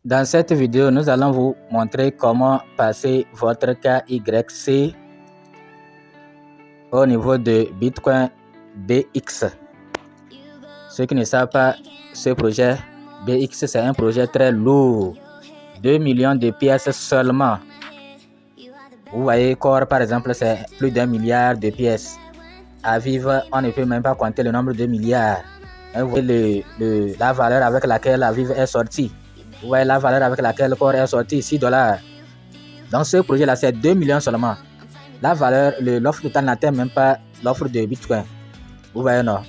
Dans cette vidéo, nous allons vous montrer comment passer votre KYC au niveau de Bitcoin BX. Ceux qui ne savent pas, ce projet BX, c'est un projet très lourd. 2 millions de pièces seulement. Vous voyez, Core par exemple, c'est plus d'1 milliard de pièces. À vivre, on ne peut même pas compter le nombre de milliards. Vous voyez la valeur avec laquelle la Vive est sortie. Vous voyez la valeur avec laquelle Core est sorti, $6. Dans ce projet-là, c'est 2 millions seulement. La valeur, l'offre totale n'atteint même pas l'offre de Bitcoin. Vous voyez, non?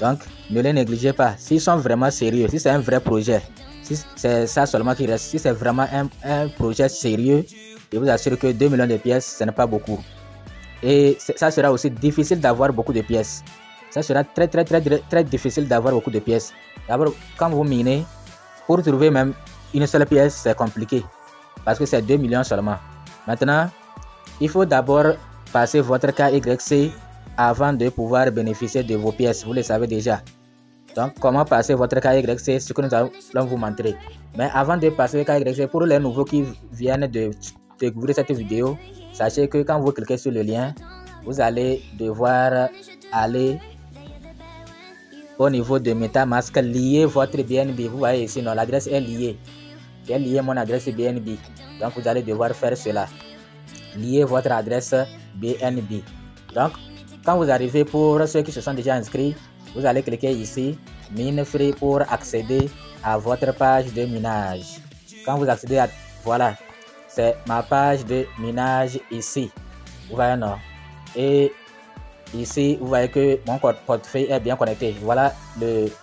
Donc, ne les négligez pas. S'ils sont vraiment sérieux, si c'est un vrai projet, si c'est ça seulement qui reste, si c'est vraiment un projet sérieux, je vous assure que 2 millions de pièces, ce n'est pas beaucoup. Et ça sera aussi difficile d'avoir beaucoup de pièces. Ça sera très difficile d'avoir beaucoup de pièces. D'abord, quand vous minez, pour trouver même une seule pièce, c'est compliqué. Parce que c'est 2 millions seulement. Maintenant, il faut d'abord passer votre KYC avant de pouvoir bénéficier de vos pièces. Vous le savez déjà. Donc, comment passer votre KYC, c'est ce que nous allons vous montrer. Mais avant de passer le KYC, pour les nouveaux qui viennent de découvrir cette vidéo, sachez que quand vous cliquez sur le lien, vous allez devoir aller au niveau de MetaMask, lier votre BNB. Vous voyez ici, non, l'adresse est liée. J'ai lié mon adresse BNB. Donc, vous allez devoir faire cela. Lier votre adresse BNB. Donc, quand vous arrivez, pour ceux qui se sont déjà inscrits, vous allez cliquer ici, Mine Free, pour accéder à votre page de minage. Quand vous accédez à, voilà, c'est ma page de minage ici. Vous voyez, non? Et ici, vous voyez que mon portefeuille est bien connecté. Voilà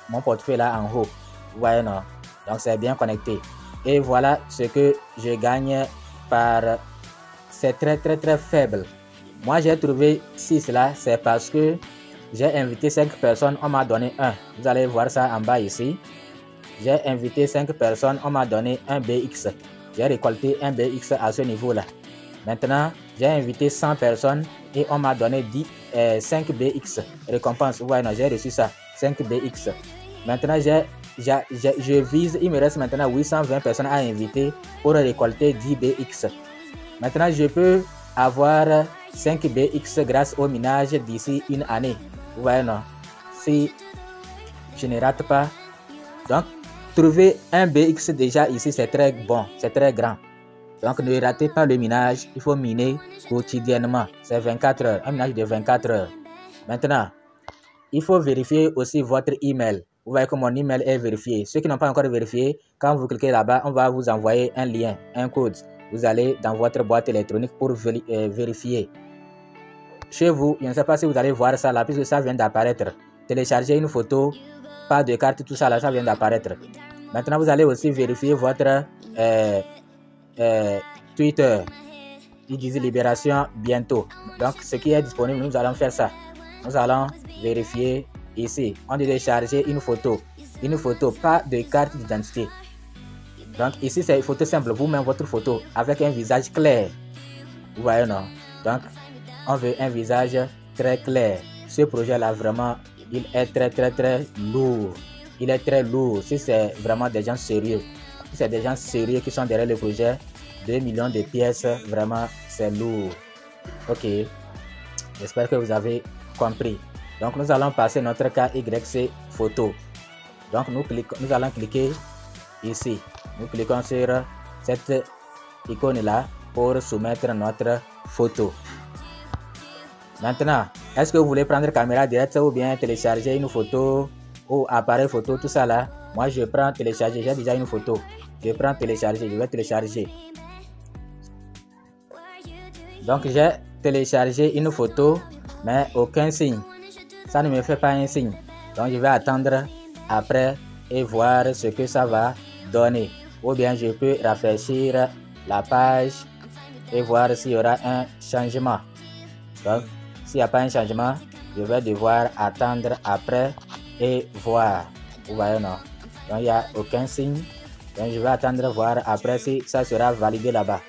mon portefeuille là en haut. Vous voyez, non? Donc, c'est bien connecté. Et voilà ce que je gagne par... C'est très faible. Moi, j'ai trouvé 6 là. C'est parce que j'ai invité 5 personnes. On m'a donné 1. Vous allez voir ça en bas ici. J'ai invité 5 personnes. On m'a donné un BX. J'ai récolté un BX à ce niveau-là. Maintenant, j'ai invité 100 personnes et on m'a donné 5 BX récompense. Vous voyez, j'ai reçu ça. 5 BX. Maintenant, je vise, il me reste maintenant 820 personnes à inviter pour récolter 10 BX. Maintenant, je peux avoir 5 BX grâce au minage d'ici une année. Vous voyez, non? Si je ne rate pas. Donc, trouver un BX déjà ici, c'est très bon, c'est très grand. Donc, ne ratez pas le minage. Il faut miner quotidiennement. C'est 24 heures, un minage de 24 heures. Maintenant, il faut vérifier aussi votre email. Vous voyez que mon email est vérifié. Ceux qui n'ont pas encore vérifié, quand vous cliquez là-bas, on va vous envoyer un lien, un code. Vous allez dans votre boîte électronique pour vérifier. Chez vous, je ne sais pas si vous allez voir ça là, puisque ça vient d'apparaître. Télécharger une photo, pas de carte, tout ça là, ça vient d'apparaître. Maintenant, vous allez aussi vérifier votre Twitter. Il disait libération bientôt. Donc, ce qui est disponible, nous allons faire ça. Nous allons vérifier ici. On doit télécharger une photo. Une photo, pas de carte d'identité. Donc, ici, c'est une photo simple. Vous-même, votre photo avec un visage clair. Vous voyez, non? Donc, on veut un visage très clair. Ce projet-là, vraiment, il est très lourd. Il est très lourd. Si c'est vraiment des gens sérieux. Si c'est des gens sérieux qui sont derrière le projet, 2 millions de pièces, vraiment, c'est lourd. Ok. J'espère que vous avez compris. Donc, nous allons passer notre KYC photo. Donc, nous allons cliquer ici. Nous cliquons sur cette icône-là pour soumettre notre photo. Maintenant, est-ce que vous voulez prendre caméra directe ou bien télécharger une photo ou appareil photo, tout ça là? Moi, je prends télécharger. J'ai déjà une photo. Je prends télécharger. Je vais télécharger. Donc, j'ai téléchargé une photo, mais aucun signe. Ça ne me fait pas un signe. Donc, je vais attendre après et voir ce que ça va donner. Ou bien, je peux rafraîchir la page et voir s'il y aura un changement. Donc, s'il n'y a pas un changement, je vais devoir attendre après et voir. Vous voyez, non? Donc, il n'y a aucun signe. Donc, je vais attendre voir après si ça sera validé là-bas.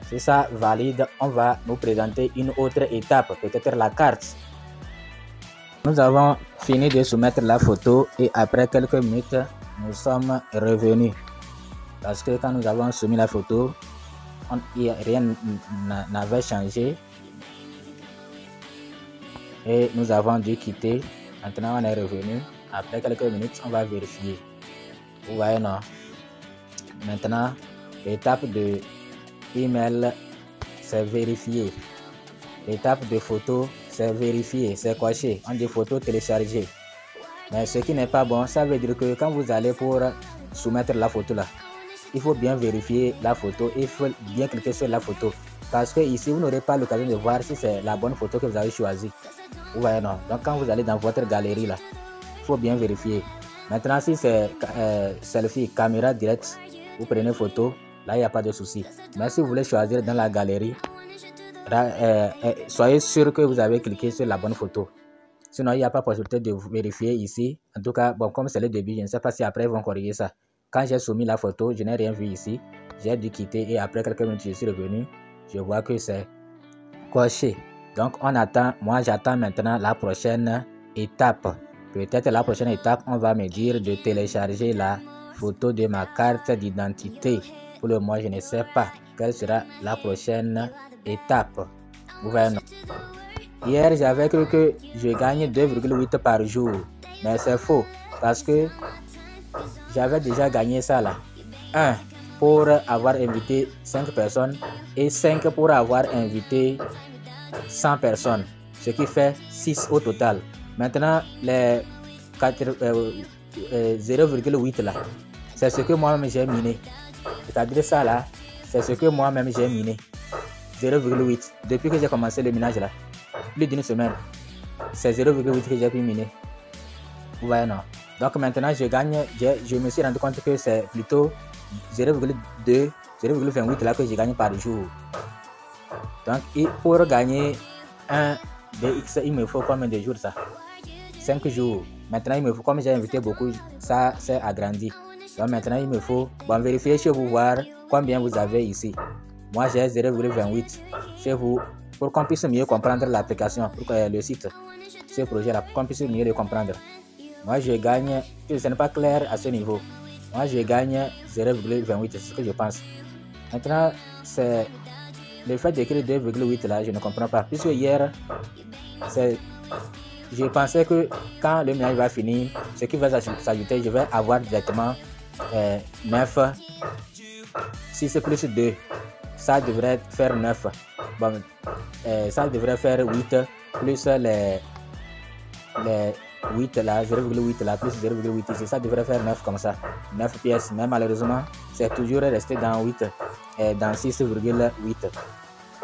Si ça valide, on va nous présenter une autre étape, peut-être la carte. Nous avons fini de soumettre la photo et après quelques minutes, nous sommes revenus. parce que quand nous avons soumis la photo, rien n'avait changé et nous avons dû quitter. Maintenant on est revenu. Après quelques minutes, on va vérifier. Vous voyez, non? Maintenant, l'étape de email, c'est vérifié. L'étape de photo, c'est vérifié, c'est coché. On dit photo téléchargée. Mais ce qui n'est pas bon, ça veut dire que quand vous allez pour soumettre la photo là, il faut bien vérifier la photo et il faut bien cliquer sur la photo. Parce que ici, vous n'aurez pas l'occasion de voir si c'est la bonne photo que vous avez choisie. Vous voyez, non? Donc, quand vous allez dans votre galerie là, il faut bien vérifier. Maintenant, si c'est selfie, caméra directe, vous prenez photo, là, il n'y a pas de souci. Mais si vous voulez choisir dans la galerie, soyez sûr que vous avez cliqué sur la bonne photo. Sinon, il n'y a pas possibilité de vérifier ici. En tout cas, bon, comme c'est le début, je ne sais pas si après ils vont corriger ça. Quand j'ai soumis la photo, je n'ai rien vu ici. J'ai dû quitter et après quelques minutes, je suis revenu. Je vois que c'est coché. Donc, on attend. Moi, j'attends maintenant la prochaine étape. Peut-être la prochaine étape, on va me dire de télécharger la photo de ma carte d'identité. Pour le moment, je ne sais pas quelle sera la prochaine étape. Vous voyez, non? Hier, j'avais cru que je gagne 2,8 par jour. Mais c'est faux. Parce que j'avais déjà gagné ça là. 1 pour avoir invité 5 personnes et 5 pour avoir invité 100 personnes. Ce qui fait 6 au total. Maintenant, les 0,8 là, c'est ce que moi-même j'ai miné. C'est-à-dire ça là, c'est ce que moi-même j'ai miné. 0,8. Depuis que j'ai commencé le minage là, plus d'une semaine, c'est 0,8 que j'ai pu miner. Vous voyez, non? Donc maintenant, je gagne, je me suis rendu compte que c'est plutôt 0,2, 0,28 là que je gagne par jour. Donc, pour gagner un DX, il me faut combien de jours ça? 5 jours. Maintenant, il me faut, comme j'ai invité beaucoup, ça s'est agrandi. Donc maintenant, il me faut vérifier chez vous, voir combien vous avez ici. Moi, j'ai 0,28 chez vous pour qu'on puisse mieux comprendre l'application, le site, ce projet-là, pour qu'on puisse mieux le comprendre. Moi, je gagne, ce n'est pas clair à ce niveau. Moi, je gagne 0,28, c'est ce que je pense. Maintenant, c'est le fait d'écrire 2,8 là, je ne comprends pas. Puisque hier, je pensais que quand le minage va finir, ce qui va s'ajouter, je vais avoir directement 9, 6 plus 2. Ça devrait faire 9. Bon, ça devrait faire 8 plus les 8 là, 0,8 là, plus 0,8 ici. Ça devrait faire 9 comme ça. 9 pièces. Mais malheureusement, c'est toujours resté dans 8, dans 6,8.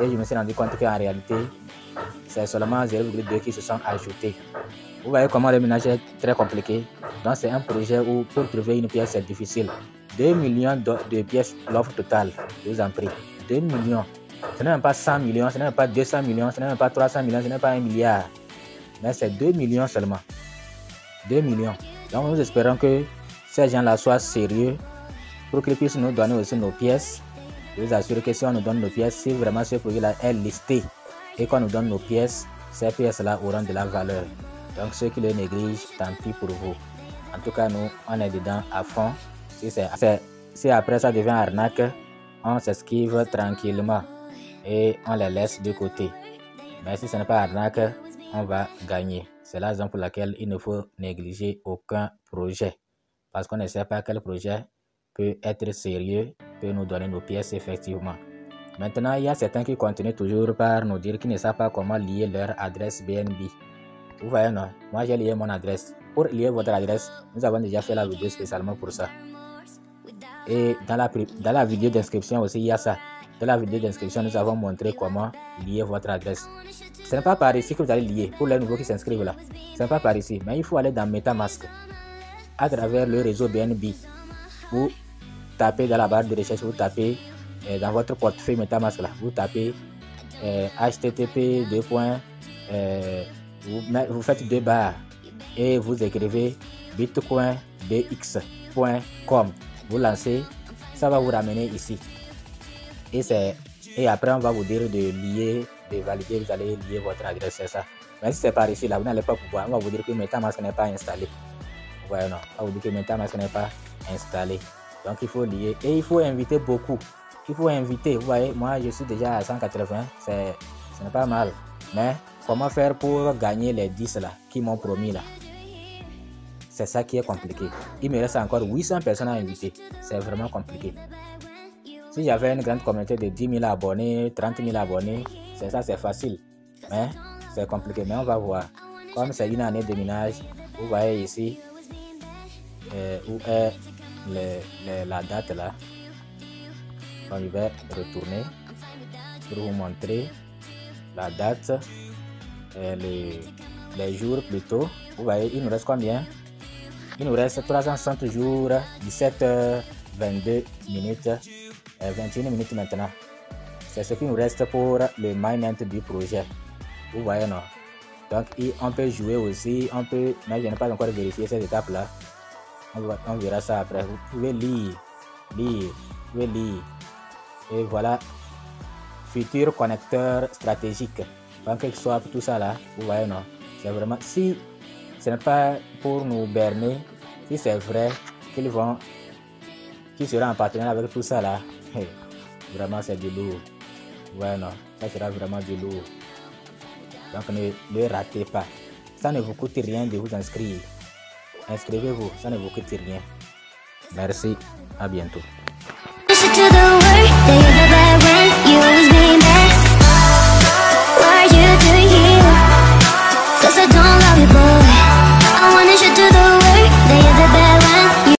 Et je me suis rendu compte qu'en réalité, c'est seulement 0,2 qui se sont ajoutés. Vous voyez comment le ménage est très compliqué. Donc c'est un projet où pour trouver une pièce c'est difficile. 2 millions de pièces l'offre totale, je vous en prie. 2 millions. Ce n'est même pas 100 millions, ce n'est même pas 200 millions, ce n'est même pas 300 millions, ce n'est pas 1 milliard. Mais c'est 2 millions seulement. 2 millions. Donc nous espérons que ces gens-là soient sérieux pour qu'ils puissent nous donner aussi nos pièces. Je vous assure que si on nous donne nos pièces, si vraiment ce projet-là est listé et qu'on nous donne nos pièces, ces pièces-là auront de la valeur. Donc ceux qui le négligent, tant pis pour vous. En tout cas, nous, on est dedans à fond. Si après ça devient arnaque, on s'esquive tranquillement et on les laisse de côté. Mais si ce n'est pas arnaque, on va gagner. C'est la raison pour laquelle il ne faut négliger aucun projet. Parce qu'on ne sait pas quel projet peut être sérieux, peut nous donner nos pièces effectivement. Maintenant, il y a certains qui continuent toujours par nous dire qu'ils ne savent pas comment lier leur adresse BNB. Vous voyez, non? Moi, j'ai lié mon adresse. Pour lier votre adresse, nous avons déjà fait la vidéo spécialement pour ça. Et dans la vidéo d'inscription aussi, il y a ça. Dans la vidéo d'inscription, nous avons montré comment lier votre adresse. Ce n'est pas par ici que vous allez lier. Pour les nouveaux qui s'inscrivent là, ce n'est pas par ici. Mais il faut aller dans MetaMask. À travers le réseau BNB. Vous tapez dans la barre de recherche, vous tapez dans votre portefeuille MetaMask là, vous tapez http vous faites 2 barres et vous écrivez bitcoinbx.com. Vous lancez, ça va vous ramener ici. Et après, on va vous dire de lier, de valider, vous allez lier votre adresse, c'est ça. Mais si c'est par ici, là, vous n'allez pas pouvoir. On va vous dire que MetaMask n'est pas installé. Voilà, non. On va vous dire que MetaMask n'est pas installé. Donc il faut lier et il faut inviter beaucoup. Il faut inviter. Vous voyez, moi je suis déjà à 180, ce n'est pas mal. Mais comment faire pour gagner les 10 là qui m'ont promis là? C'est ça qui est compliqué. Il me reste encore 800 personnes à inviter. C'est vraiment compliqué. Si j'avais une grande communauté de 10 000 abonnés, 30 000 abonnés, c'est facile. Mais c'est compliqué. Mais on va voir. Comme c'est une année de minage, vous voyez ici où est la date là. Donc, je vais retourner pour vous montrer la date, les jours plutôt. Vous voyez, il nous reste combien? Il nous reste 360 jours, 17h22 minutes, 21 minutes maintenant. C'est ce qui nous reste pour le mainnet du projet. Vous voyez, non? Donc, on peut jouer aussi, mais je n'ai pas encore vérifié cette étape-là. On verra ça après. Vous pouvez lire. Et voilà, futur connecteur stratégique. PancakeSwap, tout ça là, vous voyez, non? C'est vraiment, si ce n'est pas pour nous berner, si c'est vrai qu'ils seront en partenariat avec tout ça là, vraiment c'est du lourd. Ouais, non, ça sera vraiment du lourd. Donc ne ratez pas. Ça ne vous coûte rien de vous inscrire. Inscrivez-vous, ça ne vous coûte rien. Merci, à bientôt.